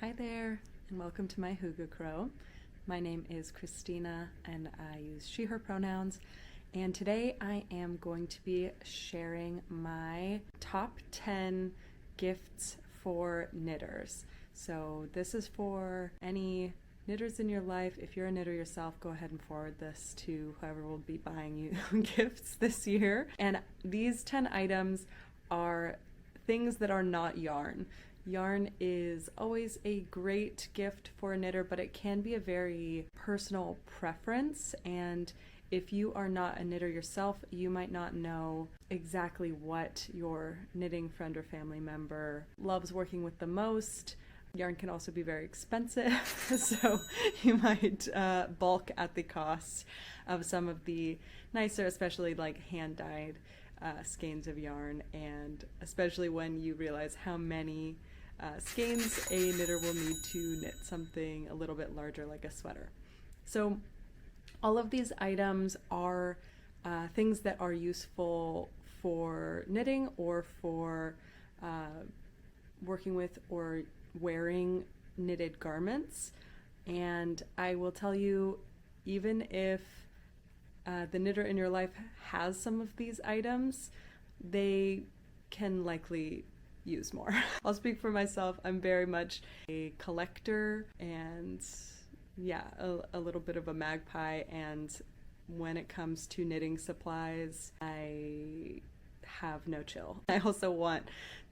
Hi there, and welcome to my Hygge Krog. My name is Christina, and I use she, her pronouns. And today I am going to be sharing my top 10 gifts for knitters. So this is for any knitters in your life. If you're a knitter yourself, go ahead and forward this to whoever will be buying you gifts this year. And these 10 items are things that are not yarn. Yarn is always a great gift for a knitter, but it can be a very personal preference. And if you are not a knitter yourself, you might not know exactly what your knitting friend or family member loves working with the most. Yarn can also be very expensive, so you might balk at the cost of some of the nicer, especially like hand-dyed skeins of yarn, and especially when you realize how many skeins a knitter will need to knit something a little bit larger like a sweater. So all of these items are things that are useful for knitting or for working with or wearing knitted garments. And I will tell you, even if the knitter in your life has some of these items, they can likely use more. I'll speak for myself. I'm very much a collector and a little bit of a magpie, and when it comes to knitting supplies, I have no chill. I also want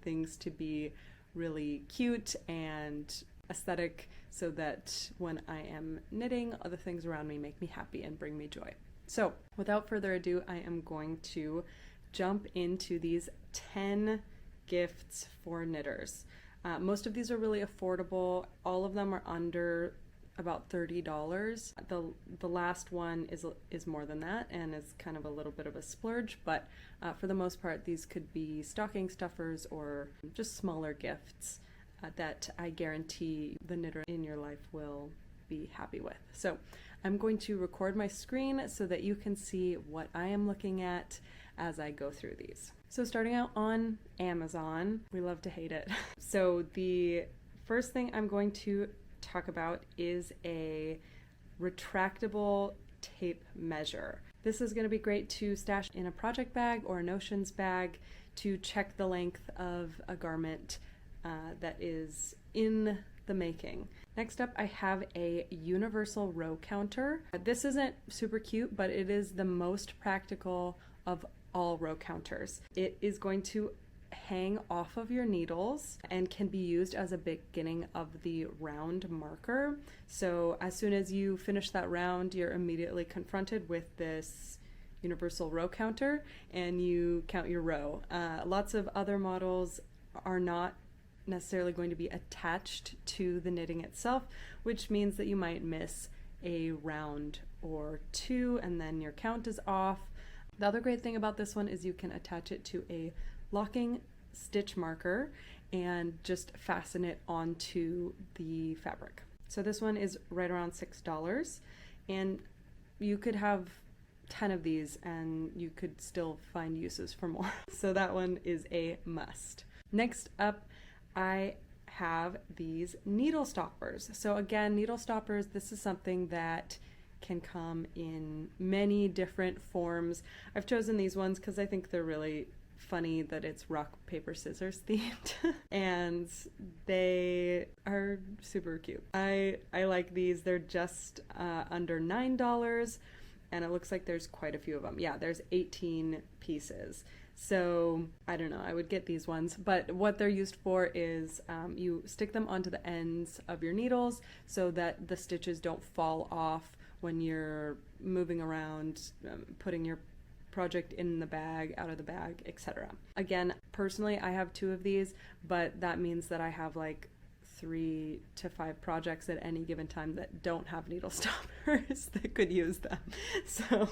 things to be really cute and aesthetic so that when I am knitting, other things around me make me happy and bring me joy. So without further ado, I am going to jump into these 10 gifts for knitters. Most of these are really affordable. All of them are under about $30. The last one is more than that and is kind of a little bit of a splurge, but for the most part these could be stocking stuffers or just smaller gifts that I guarantee the knitter in your life will be happy with. So I'm going to record my screen so that you can see what I am looking at as I go through these. So starting out on Amazon, we love to hate it. So the first thing I'm going to talk about is a retractable tape measure. This is going to be great to stash in a project bag or a notions bag to check the length of a garment that is in the making. Next up, I have a universal row counter. This isn't super cute, but it is the most practical of all row counters. It is going to hang off of your needles and can be used as a beginning of the round marker. So as soon as you finish that round, you're immediately confronted with this universal row counter and you count your row. Lots of other models are not necessarily going to be attached to the knitting itself, which means that you might miss a round or two and then your count is off. The other great thing about this one is you can attach it to a locking stitch marker and just fasten it onto the fabric. So this one is right around $6, and you could have 10 of these and you could still find uses for more. So that one is a must. Next up, I have these needle stoppers. So again, needle stoppers, this is something that can come in many different forms. I've chosen these ones because I think they're really funny that it's rock, paper, scissors themed and they are super cute. I like these. They're just under $9 and it looks like there's quite a few of them. Yeah, there's 18 pieces. So I don't know, I would get these ones, but what they're used for is you stick them onto the ends of your needles so that the stitches don't fall off when you're moving around, putting your project in the bag, out of the bag, etc. Again, personally, I have 2 of these, but that means that I have like 3 to 5 projects at any given time that don't have needle stoppers that could use them. So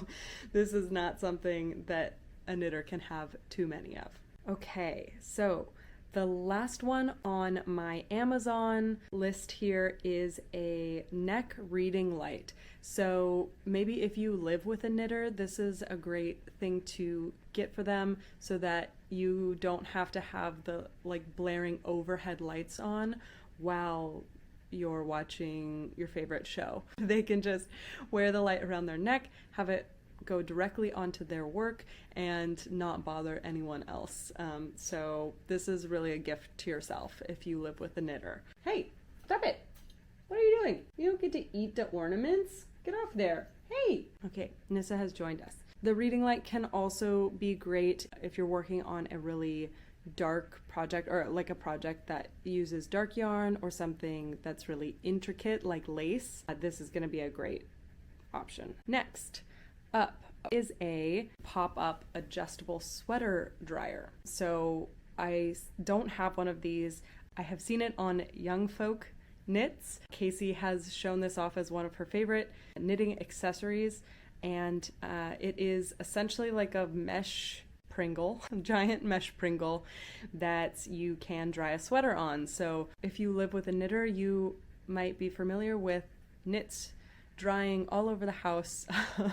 this is not something that a knitter can have too many of. Okay, so the last one on my Amazon list here is a neck reading light. So maybe if you live with a knitter, this is a great thing to get for them so that you don't have to have the like blaring overhead lights on while you're watching your favorite show. They can just wear the light around their neck, have it go directly onto their work, and not bother anyone else. So this is really a gift to yourself if you live with a knitter. Hey, stop it! What are you doing? You don't get to eat the ornaments. Get off there. Hey! Okay, Nissa has joined us. The reading light can also be great if you're working on a really dark project, or like a project that uses dark yarn or something that's really intricate like lace. This is going to be a great option. Next up is a pop-up adjustable sweater dryer. So I don't have one of these. I have seen it on Young Folk Knits. Casey has shown this off as one of her favorite knitting accessories, and it is essentially like a mesh Pringle, a giant mesh Pringle that you can dry a sweater on. So if you live with a knitter, you might be familiar with knits drying all over the house,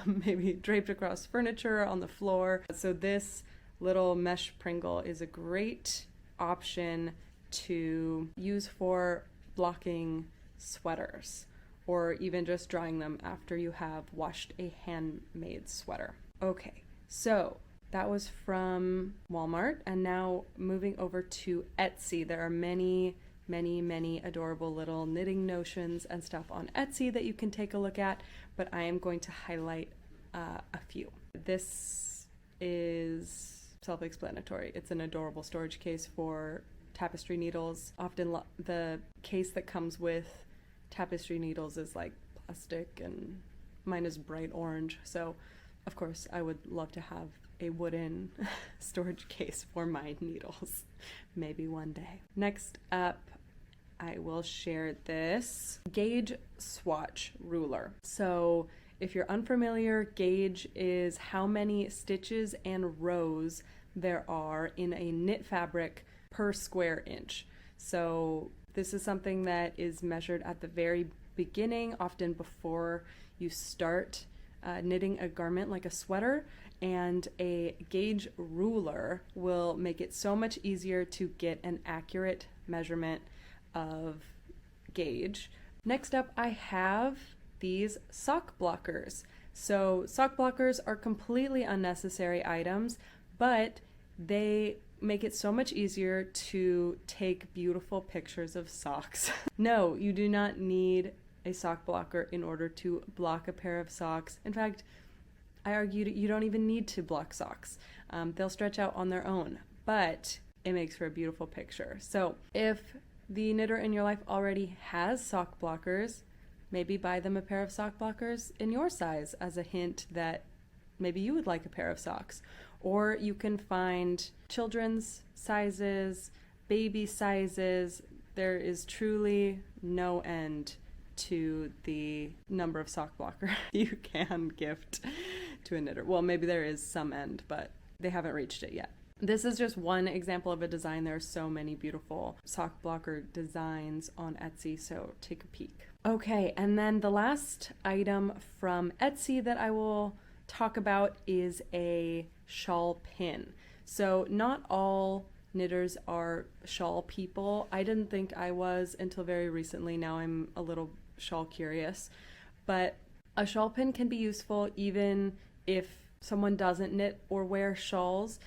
maybe draped across furniture, on the floor. So this little mesh Pringle is a great option to use for blocking sweaters, or even just drying them after you have washed a handmade sweater. Okay, so that was from Walmart, and now moving over to Etsy. There are many adorable little knitting notions and stuff on Etsy that you can take a look at, but I am going to highlight a few. This is self-explanatory. It's an adorable storage case for tapestry needles. Often the case that comes with tapestry needles is like plastic, and mine is bright orange, so of course I would love to have a wooden storage case for my needles, maybe one day. Next up, I will share this gauge swatch ruler. So if you're unfamiliar, gauge is how many stitches and rows there are in a knit fabric per square inch. So this is something that is measured at the very beginning, often before you start knitting a garment like a sweater, and a gauge ruler will make it so much easier to get an accurate measurement of gauge. Next up, I have these sock blockers. So sock blockers are completely unnecessary items, but they make it so much easier to take beautiful pictures of socks. No, you do not need a sock blocker in order to block a pair of socks. In fact, I argue that you don't even need to block socks. They'll stretch out on their own, but it makes for a beautiful picture. So if the knitter in your life already has sock blockers, maybe buy them a pair of sock blockers in your size as a hint that maybe you would like a pair of socks. Or you can find children's sizes, baby sizes. There is truly no end to the number of sock blocker you can gift to a knitter. Well, maybe there is some end, but they haven't reached it yet. This is just one example of a design. There are so many beautiful sock blocker designs on Etsy, so take a peek. Okay, and then the last item from Etsy that I will talk about is a shawl pin. So not all knitters are shawl people. I didn't think I was until very recently. Now I'm a little shawl curious, but a shawl pin can be useful even if someone doesn't knit or wear shawls.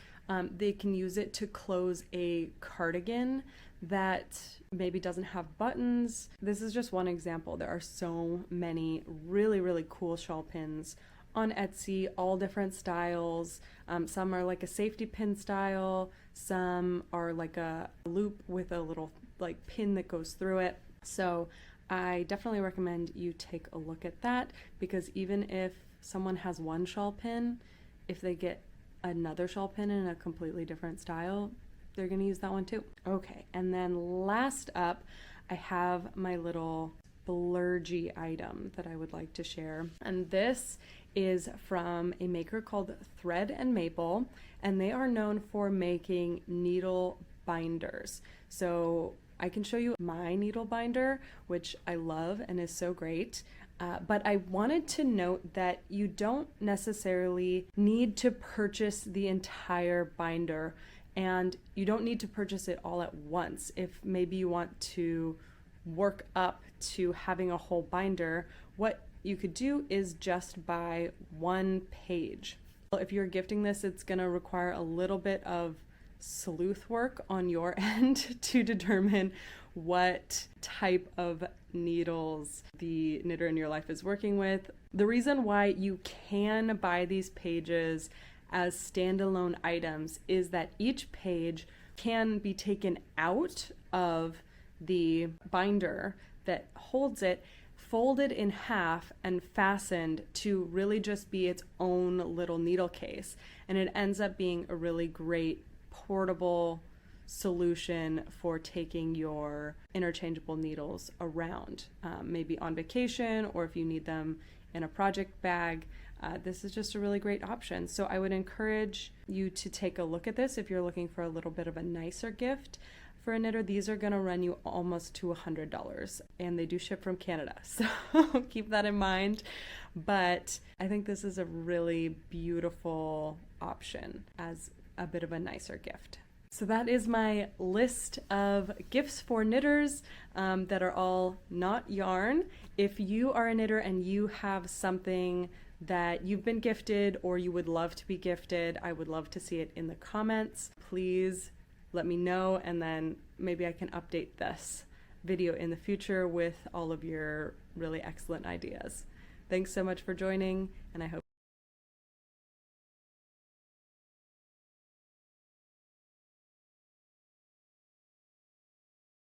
They can use it to close a cardigan that maybe doesn't have buttons. This is just one example. There are so many really cool shawl pins on Etsy, all different styles. Some are like a safety pin style, some are like a loop with a little like pin that goes through it. So I definitely recommend you take a look at that, because even if someone has one shawl pin, if they get another shawl pin in a completely different style, they're going to use that one too. Okay, and then last up, I have my little splurgy item that I would like to share. And this is from a maker called Thread and Maple, and they are known for making needle binders. So I can show you my needle binder, which I love and is so great. But I wanted to note that you don't necessarily need to purchase the entire binder, and you don't need to purchase it all at once. If maybe you want to work up to having a whole binder, what you could do is just buy one page. If you're gifting this, it's going to require a little bit of sleuth work on your end to determine what type of needles the knitter in your life is working with. The reason why you can buy these pages as standalone items is that each page can be taken out of the binder that holds it, folded in half and fastened to really just be its own little needle case. And it ends up being a really great portable solution for taking your interchangeable needles around, maybe on vacation, or if you need them in a project bag. This is just a really great option. So I would encourage you to take a look at this if you're looking for a little bit of a nicer gift. For a knitter, these are going to run you almost to $100, and they do ship from Canada, so keep that in mind. But I think this is a really beautiful option as a bit of a nicer gift. So that is my list of gifts for knitters that are all not yarn. If you are a knitter and you have something that you've been gifted or you would love to be gifted, I would love to see it in the comments. Please let me know, and then maybe I can update this video in the future with all of your really excellent ideas. Thanks so much for joining, and I hope